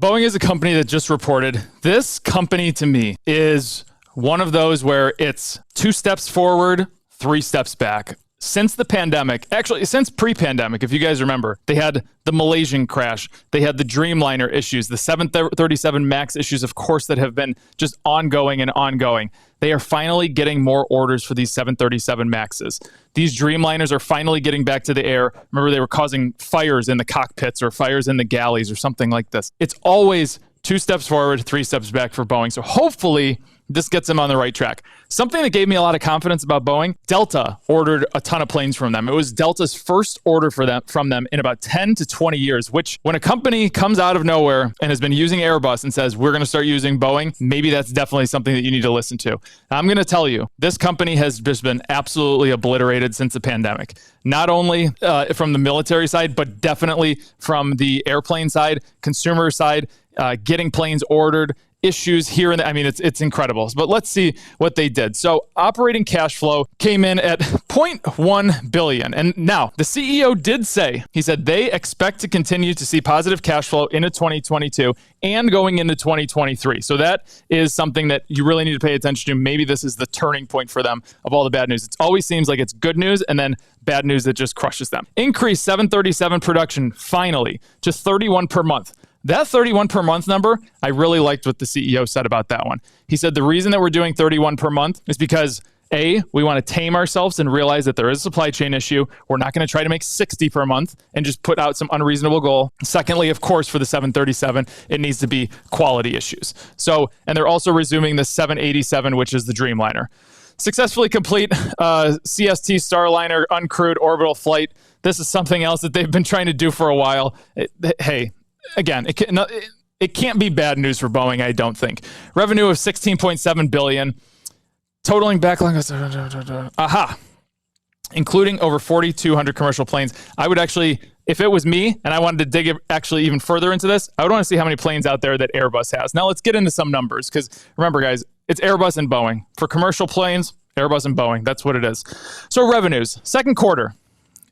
Boeing is a company that just reported. This company to me is one of those where it's 2 steps forward, 3 steps back. Since the pandemic, actually since pre-pandemic, if you guys remember, they had the Malaysian crash, they had the Dreamliner issues, the 737 MAX issues, of course, that have been just ongoing and ongoing. They are finally getting more orders for these 737 MAXs. These Dreamliners are finally getting back to the air. Remember, they were causing fires in the cockpits or fires in the galleys or something like this. It's always 2 steps forward, 3 steps back for Boeing. So hopefully this gets them on the right track. Something that gave me a lot of confidence about Boeing, Delta ordered a ton of planes from them. It was Delta's first order from them in about 10 to 20 years, which when a company comes out of nowhere and has been using Airbus and says, we're going to start using Boeing, maybe that's definitely something that you need to listen to. I'm going to tell you, this company has just been absolutely obliterated since the pandemic. Not only from the military side, but definitely from the airplane side, consumer side, getting planes ordered, issues here and there. I mean, it's incredible. But let's see what they did. So operating cash flow came in at $0.1 billion. And now the CEO did say, he said they expect to continue to see positive cash flow into 2022 and going into 2023. So that is something that you really need to pay attention to. Maybe this is the turning point for them of all the bad news. It always seems like it's good news and then bad news that just crushes them. Increased 737 production finally to 31 per month. That 31 per month number, I really liked what the CEO said about that one. He said the reason that we're doing 31 per month is because A, we want to tame ourselves and realize that there is a supply chain issue. We're not going to try to make 60 per month and just put out some unreasonable goal. Secondly, of course, for the 737, it needs to be quality issues. So, and they're also resuming the 787, which is the Dreamliner. Successfully complete CST Starliner uncrewed orbital flight. This is something else that they've been trying to do for a while. Again, it can't be bad news for Boeing, I don't think. Revenue of $16.7 billion, totaling backlog, including over 4,200 commercial planes. I would actually, if it was me and I wanted to dig actually even further into this, I would want to see how many planes out there that Airbus has. Now let's get into some numbers because remember, guys, it's Airbus and Boeing. For commercial planes, Airbus and Boeing, that's what it is. So revenues, second quarter,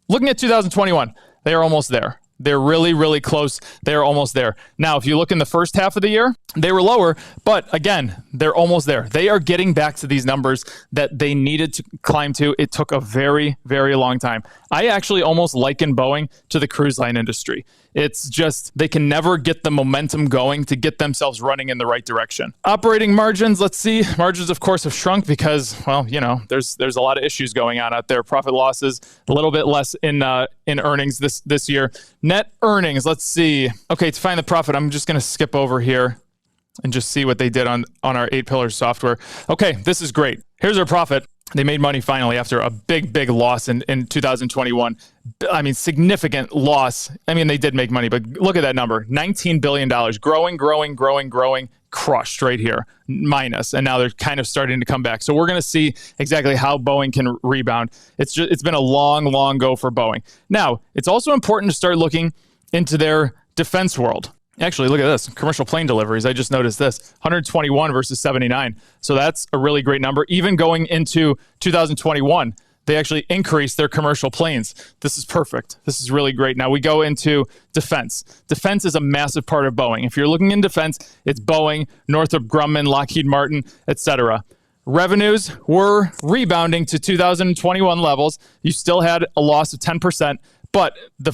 looking at 2021, they are almost there. They're really, really close. They're almost there. Now, if you look in the first half of the year, they were lower, but again, they're almost there. They are getting back to these numbers that they needed to climb to. It took a very, very long time. I actually almost liken Boeing to the cruise line industry. It's just, they can never get the momentum going to get themselves running in the right direction. Operating margins, let's see. Margins, of course, have shrunk because, well, you know, there's a lot of issues going on out there. Profit losses, a little bit less in earnings this year. Net earnings, let's see. Okay, to find the profit, I'm just going to skip over here and just see what they did on our 8 pillars software. Okay, this is great. Here's our profit. They made money finally after a big, big loss in 2021. I mean, significant loss. I mean, they did make money, but look at that number, $19 billion, growing, crushed right here, minus. And now they're kind of starting to come back. So we're going to see exactly how Boeing can rebound. It's been a long go for Boeing. Now, it's also important to start looking into their defense world. Actually, look at this. Commercial plane deliveries. I just noticed this. 121 versus 79. So that's a really great number. Even going into 2021, they actually increased their commercial planes. This is perfect. This is really great. Now we go into defense. Defense is a massive part of Boeing. If you're looking in defense, it's Boeing, Northrop Grumman, Lockheed Martin, etc. Revenues were rebounding to 2021 levels. You still had a loss of 10%. But the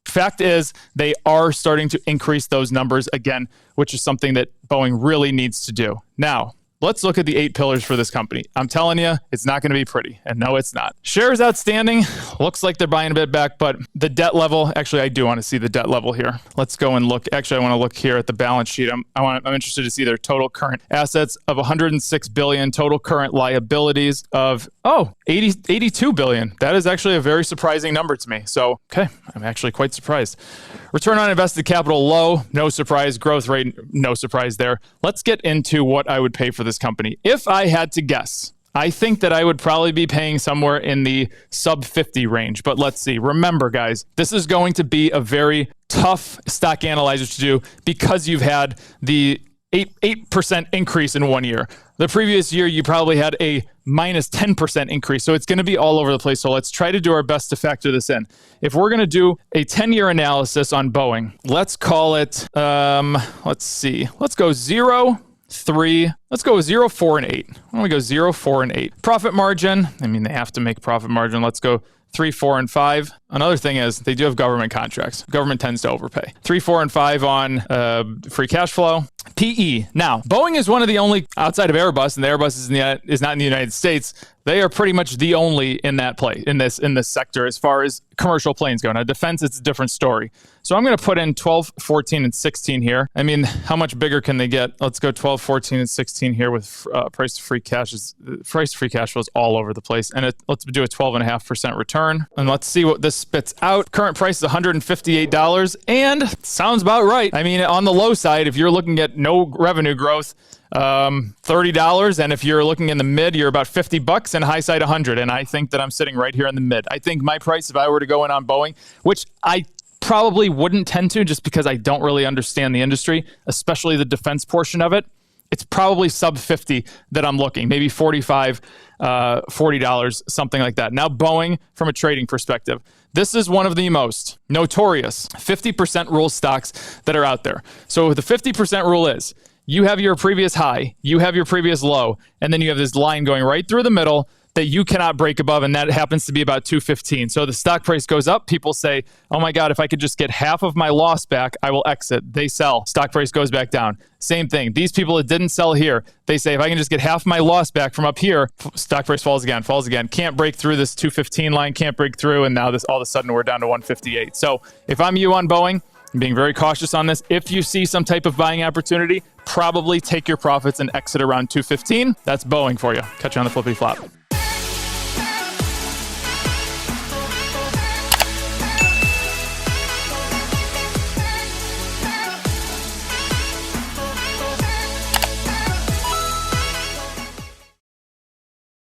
fact is they are starting to increase those numbers again, which is something that Boeing really needs to do. Now, let's look at the 8 pillars for this company. I'm telling you, it's not going to be pretty. And no, it's not. Shares outstanding. Looks like they're buying a bit back, but the debt level, actually, I do want to see the debt level here. Let's go and look. Actually, I want to look here at the balance sheet. I'm interested to see their total current assets of $106 billion, total current liabilities of, 82 billion. That is actually a very surprising number to me. So, okay, I'm actually quite surprised. Return on invested capital low, no surprise. Growth rate, no surprise there. Let's get into what I would pay for this company. If I had to guess, I think that I would probably be paying somewhere in the sub 50 range, but let's see. Remember, guys, this is going to be a very tough stock analyzer to do because you've had the 8% increase in 1 year. The previous year, you probably had a minus 10% increase. So it's going to be all over the place. So let's try to do our best to factor this in. If we're going to do a 10-year analysis on Boeing, let's call it, let's see, let's go 0, 3, let's go 0, 4, and 8. Why don't we go 0, 4, and 8? Profit margin, I mean, they have to make profit margin. Let's go 3, 4, and 5. Another thing is they do have government contracts. Government tends to overpay. 3, 4, and 5 on free cash flow. PE. Now, Boeing is one of the only, outside of Airbus, and the Airbus is not in the United States, they are pretty much the only in that play, in this sector as far as commercial planes go. Now, defense, it's a different story. So I'm going to put in 12, 14, and 16 here. I mean, how much bigger can they get? Let's go 12, 14, and 16 here with price to free cash. Price to free cash flow is all over the place. And let's do a 12.5% return. And let's see what this spits out. Current price is $158, and sounds about right. I mean, on the low side, if you're looking at no revenue growth, $30, and if you're looking in the mid, you're about $50, and high side 100. And I think that I'm sitting right here in the mid. I think my price, if I were to go in on Boeing, which I probably wouldn't tend to, just because I don't really understand the industry, especially the defense portion of it, it's probably sub 50 that I'm looking, maybe 45, $40, something like that. Now, Boeing, from a trading perspective, this is one of the most notorious 50% rule stocks that are out there. So the 50% rule is, you have your previous high, you have your previous low, and then you have this line going right through the middle that you cannot break above, and that happens to be about 215. So the stock price goes up. People say, oh my God, if I could just get half of my loss back, I will exit. They sell. Stock price goes back down. Same thing. These people that didn't sell here, they say, if I can just get half my loss back from up here, stock price falls again. Can't break through this 215 line, can't break through, and now this all of a sudden we're down to 158. So if I'm you on Boeing, I'm being very cautious on this. If you see some type of buying opportunity, probably take your profits and exit around 215. That's Boeing for you. Catch you on the flippy flop.